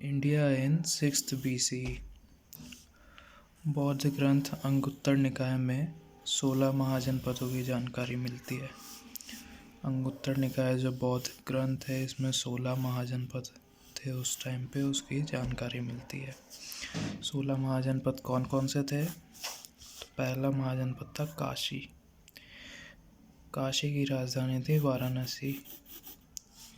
India in 6th BC। बौद्ध ग्रंथ अंगुत्तर निकाय में 16 महाजनपदों की जानकारी मिलती है। अंगुत्तर निकाय जो बौद्ध ग्रंथ है इसमें 16 महाजनपद थे उस टाइम पे, उसकी जानकारी मिलती है। 16 महाजनपद कौन कौन से थे? तो पहला महाजनपद था काशी। काशी की राजधानी थी वाराणसी,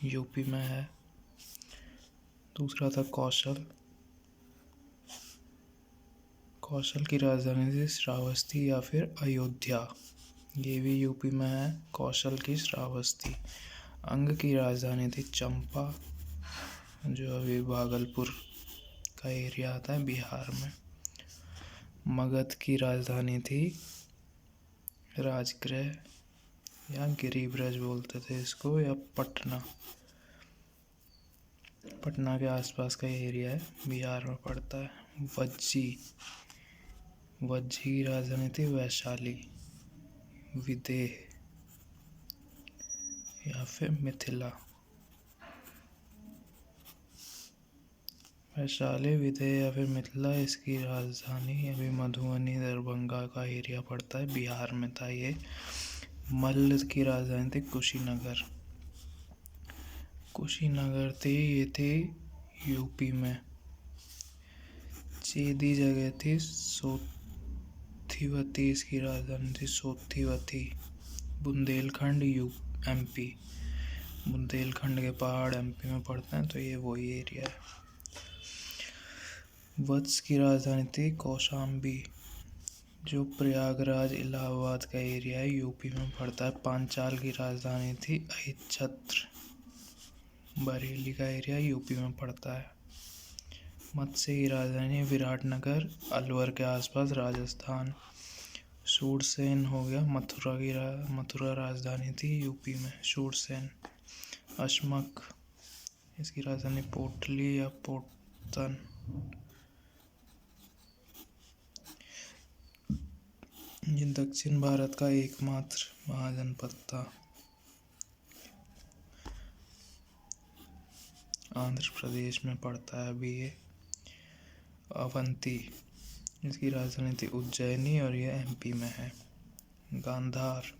यूपी में है। दूसरा था कौशल। कौशल की राजधानी थी श्रावस्ती या फिर अयोध्या, ये भी यूपी में है। कौशल की श्रावस्ती। अंग की राजधानी थी चंपा, जो अभी भागलपुर का एरिया आता है बिहार में। मगध की राजधानी थी राजगृह या गिरिब्रज बोलते थे इसको, या पटना। पटना के आसपास का एरिया है, बिहार में पड़ता है। वज्जी की राजधानी थी वैशाली, विदेह या फिर मिथिला। वैशाली, विदेह या फिर मिथिला, इसकी राजधानी अभी मधुबनी दरभंगा का एरिया पड़ता है, बिहार में था ये। मल्ल की राजधानी थी कुशीनगर। कुशीनगर थी, ये थी यूपी में। चेदी जगह थी सोथिवती, इसकी राजधानी थी सोथिवती। बुंदेलखंड एमपी, बुंदेलखंड के पहाड़ एमपी में पड़ते हैं, तो ये वही एरिया है। वत्स की राजधानी थी कौशाम्बी, जो प्रयागराज इलाहाबाद का एरिया है, यूपी में पड़ता है। पांचाल की राजधानी थी अहिच्छत्र, बरेली का एरिया यूपी में पड़ता है। मत्स्य की राजधानी विराटनगर, अलवर के आसपास, राजस्थान। शूरसेन हो गया मथुरा राजधानी थी यूपी में, शूरसेन। अशमक, इसकी राजधानी पोटली या पोटन। ये दक्षिण भारत का एकमात्र महाजनपद था। आंध्र प्रदेश में पड़ता है अभी ये। अवंती, इसकी राजधानी थी उज्जैनी और ये एमपी में है। गांधार,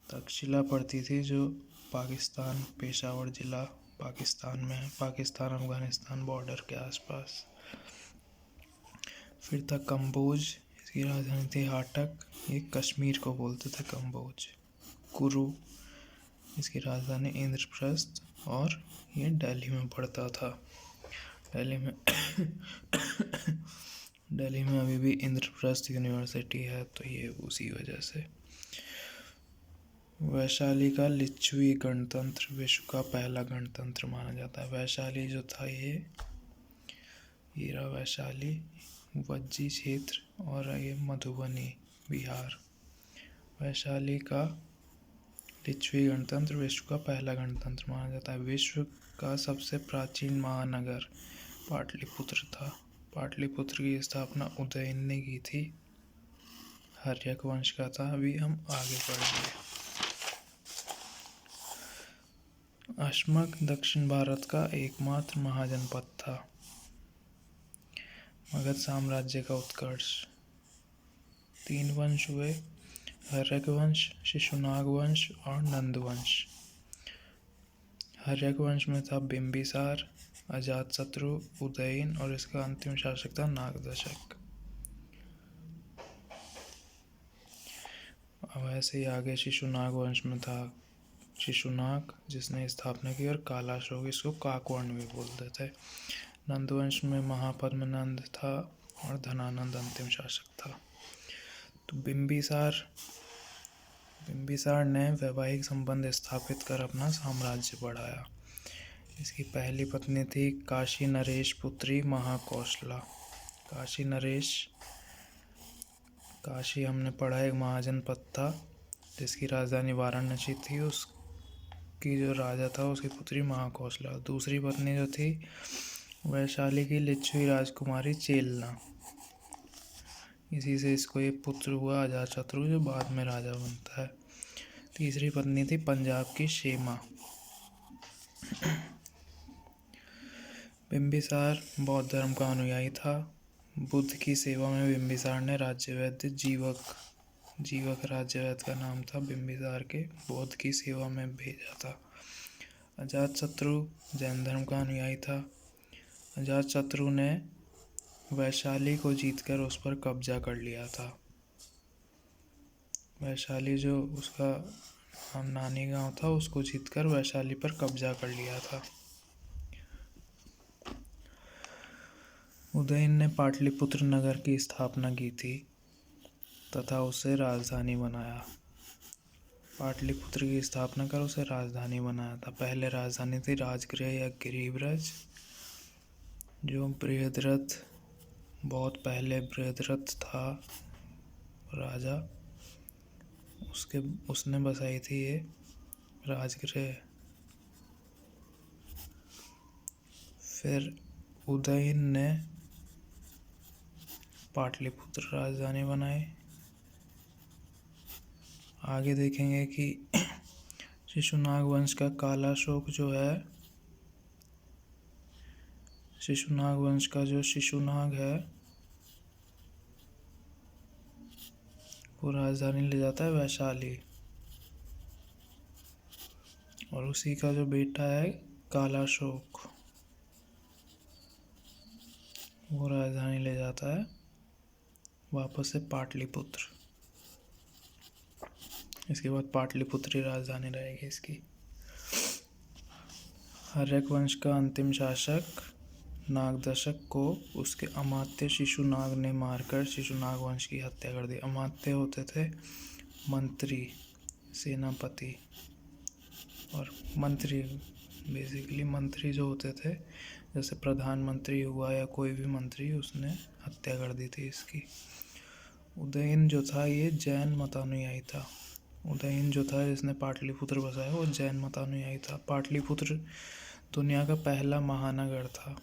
तक्षशिला पड़ती थी जो पाकिस्तान, पेशावर जिला पाकिस्तान में है, पाकिस्तान अफगानिस्तान बॉर्डर के आसपास। फिर था कंबोज, इसकी राजधानी थी हाटक, ये कश्मीर को बोलते थे कंबोज। कुरु, इसकी राजधानी इंद्रप्रस्थ और ये दिल्ली में पड़ता था। दिल्ली में अभी भी इंद्रप्रस्थ यूनिवर्सिटी है, तो ये उसी वजह से। वैशाली का लिच्छवी गणतंत्र विश्व का पहला गणतंत्र माना जाता है। वैशाली जो था ये रहा वैशाली, वज्जी क्षेत्र, और ये मधुबनी, बिहार। वैशाली का लिच्छवी गणतंत्र विश्व का पहला गणतंत्र माना जाता है। विश्व का सबसे प्राचीन महानगर पाटलिपुत्र था। पाटलिपुत्र की स्थापना उदयन ने की थी, हर्यक वंश का था। अभी हम आगे बढ़ेंगे। अशमक दक्षिण भारत का एकमात्र महाजनपद था। मगध साम्राज्य का उत्कर्ष। 3 वंश हुए, हर्यक वंश, शिशुनाग वंश और नंद वंश। हर्यक वंश में था बिंबिसार, अजातशत्रु, उदयन और इसका अंतिम शासक था नागदशक। अब ऐसे ही आगे शिशुनाग वंश में था शिशुनाग, जिसने स्थापना की, और कालाशोक, इसको काकवर्ण भी बोलते थे। नंदवंश में महापद्मनंद था और धनानंद अंतिम शासक था। तो बिंबिसार ने वैवाहिक संबंध स्थापित कर अपना साम्राज्य बढ़ाया। इसकी पहली पत्नी थी काशी नरेश पुत्री महाकौशला। काशी नरेश, काशी हमने पढ़ा एक महाजनपद था जिसकी राजधानी वाराणसी थी। उसकी जो राजा था उसकी पुत्री महाकौशला। दूसरी पत्नी जो थी वैशाली की लिच्छवी राजकुमारी चेलना, इसी से इसको एक पुत्र हुआ अजातशत्रु, जो बाद में राजा बनता है। तीसरी पत्नी थी पंजाब की शेमा। बिंबिसार बौद्ध धर्म का अनुयायी था। बुद्ध की सेवा में बिंबिसार ने राज्यवैद्य जीवक राज्यवैद्य का नाम था, बिंबिसार के बौद्ध की सेवा में भेजा था। अजातशत्रु जैन धर्म का अनुयायी था। अजातशत्रु ने वैशाली को जीतकर उस पर कब्जा कर लिया था। वैशाली जो उसका नानी गांव था, उसको जीतकर वैशाली पर कब्जा कर लिया था। उदयन ने पाटलिपुत्र नगर की स्थापना की थी तथा उसे राजधानी बनाया। पाटलिपुत्र की स्थापना कर उसे राजधानी बनाया था। पहले राजधानी थी राजगृह या गिरिब्रज, जो बृहद्रथ, बहुत पहले बृहद्रथ था राजा, उसने बसाई थी ये राजगृह। फिर उदयन ने पाटलिपुत्र राजधानी बनाई। आगे देखेंगे कि शिशुनाग वंश का कालाशोक जो है, शिशुनाग वंश का जो शिशुनाग है वो राजधानी ले जाता है वैशाली, और उसी का जो बेटा है कालाशोक, वो राजधानी ले जाता है वापस से पाटलिपुत्र। इसके बाद पाटलिपुत्र ही राजधानी रहेगी इसकी। हर्यक वंश का अंतिम शासक नागदशक को उसके अमात्य शिशुनाग ने मारकर शिशुनाग वंश की हत्या कर दी। अमात्य होते थे मंत्री, सेनापति और मंत्री, बेसिकली मंत्री जो होते थे, जैसे प्रधानमंत्री हुआ या कोई भी मंत्री, उसने हत्या कर दी थी इसकी। उदयन जो था ये जैन मतानुयायी था। उदयन जो था जिसने पाटलिपुत्र बसाया वो जैन मतानुयायी था। पाटलिपुत्र दुनिया का पहला महानगर था।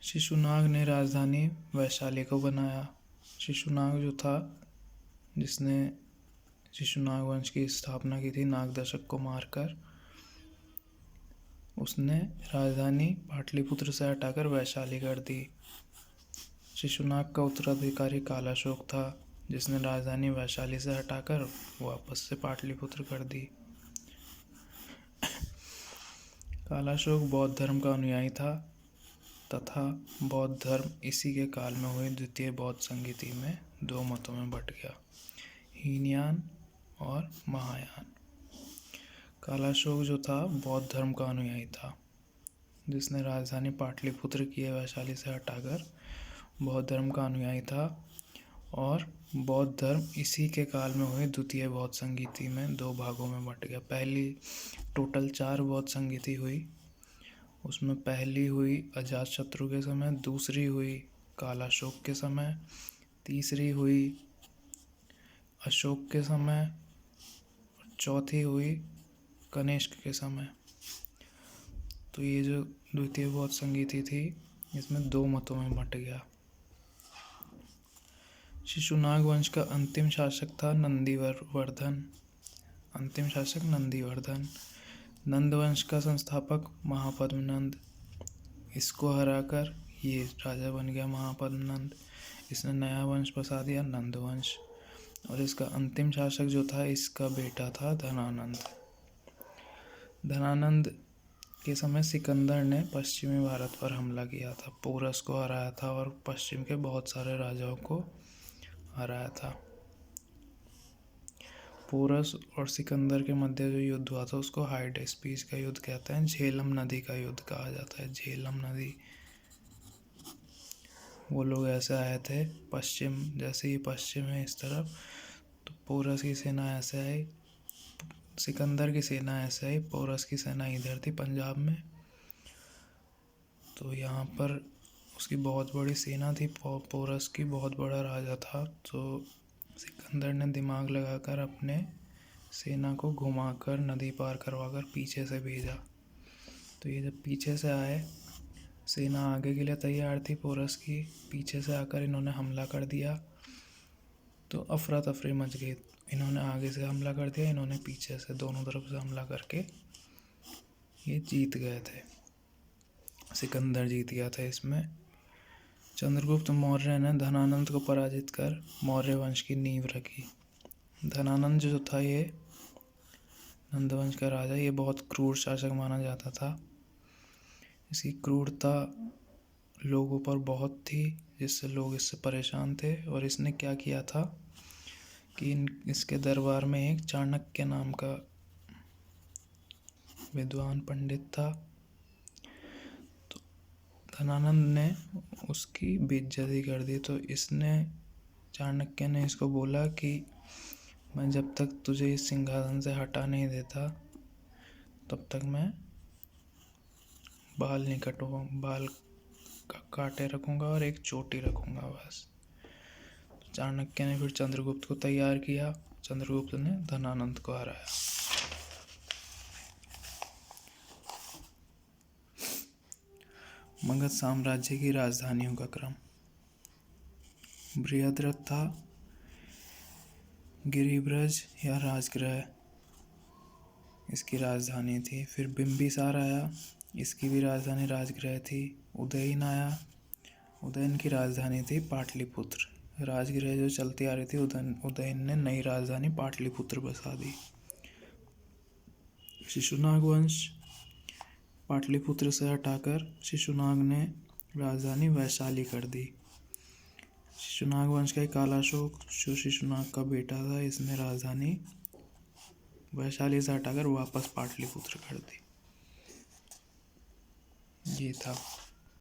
शिशुनाग ने राजधानी वैशाली को बनाया। शिशुनाग जो था जिसने शिशुनाग वंश की स्थापना की थी नागदशक को मारकर, उसने राजधानी पाटलिपुत्र से हटाकर वैशाली कर दी। शिशुनाग का उत्तराधिकारी कालाशोक था, जिसने राजधानी वैशाली से हटाकर वापस से पाटलिपुत्र कर दी। कालाशोक बौद्ध धर्म का अनुयायी था तथा बौद्ध धर्म इसी के काल में हुई द्वितीय बौद्ध संगीति में दो मतों में बंट गया, हीनयान और महायान। कालाशोक जो था बौद्ध धर्म का अनुयायी था, जिसने राजधानी पाटलिपुत्र की वैशाली से हटाकर बौद्ध धर्म का अनुयायी था, और बौद्ध धर्म इसी के काल में हुई द्वितीय बौद्ध संगीति में दो भागों में बंट गया। पहली टोटल 4 बौद्ध संगीति हुई, उसमें पहली हुई अजातशत्रु के समय, दूसरी हुई कालाशोक के समय, तीसरी हुई अशोक के समय, चौथी हुई कनिष्क के समय। तो ये जो द्वितीय बौद्ध संगीति थी इसमें दो मतों में बंट गया। शिशुनाग वंश का अंतिम शासक था नंदीवर्धन। अंतिम शासक नंदीवर्धन। नंद वंश का संस्थापक महापद्मनंद। इसको हराकर ये राजा बन गया महापद्मनंद। इसने नया वंश बसा दिया नंद वंश, और इसका अंतिम शासक जो था इसका बेटा था धनानंद। धनानंद के समय सिकंदर ने पश्चिमी भारत पर हमला किया था, पोरस को हराया था और पश्चिम के बहुत सारे राजाओं को हराया था। पोरस और सिकंदर के मध्य जो युद्ध हुआ था उसको हाइडेस्पीस का युद्ध कहते हैं। झेलम नदी का युद्ध कहा जाता है। झेलम नदी, वो लोग ऐसे आए थे पश्चिम, जैसे ही पश्चिम है इस तरफ, तो पोरस की सेना ऐसे आई, सिकंदर की सेना ऐसे आई, पोरस की सेना इधर थी पंजाब में। तो यहाँ पर उसकी बहुत बड़ी सेना थी, पोरस की बहुत बड़ा राजा था। तो सिकंदर ने दिमाग लगाकर अपने सेना को घुमाकर नदी पार करवाकर पीछे से भेजा। तो ये जब पीछे से आए, सेना आगे के लिए तैयार थी पोरस की, पीछे से आकर इन्होंने हमला कर दिया, तो अफरा तफरी मच गई। इन्होंने आगे से हमला कर दिया, इन्होंने पीछे से, दोनों तरफ से हमला करके ये जीत गए थे, सिकंदर जीत गया था इसमें। चंद्रगुप्त मौर्य ने धनानंद को पराजित कर मौर्य वंश की नींव रखी। धनानंद जो था ये नंदवंश का राजा, ये बहुत क्रूर शासक माना जाता था। इसकी क्रूरता लोगों पर बहुत थी, जिससे लोग इससे परेशान थे। और इसने क्या किया था कि इसके दरबार में एक चाणक्य नाम का विद्वान पंडित था। तो धनानंद ने उसकी बेइज्जती कर दी। तो चाणक्य ने इसको बोला कि मैं जब तक तुझे इस सिंहासन से हटा नहीं देता तब तक मैं बाल नहीं कटूंगा, बाल काटे रखूंगा और एक चोटी रखूंगा बस। चाणक्य ने फिर चंद्रगुप्त को तैयार किया। चंद्रगुप्त ने धनानंद को हराया। मगध साम्राज्य की राजधानियों का क्रम। बृहद्रथ था गिरिब्रज या राजगृह, इसकी राजधानी थी। फिर बिंबिसार आया, इसकी भी राजधानी राजगृह थी। उदयन आया, उदयन की राजधानी थी पाटलिपुत्र। राजगृह जो चलती आ रही थी, उदयन ने नई राजधानी पाटलिपुत्र बसा दी। शिशुनाग वंश, पाटलिपुत्र से हटाकर शिशुनाग ने राजधानी वैशाली कर दी। शिशुनाग वंश का कालाशोक जो शिशुनाग का बेटा था, इसने राजधानी वैशाली से हटाकर वापस पाटलिपुत्र कर दी। ये था।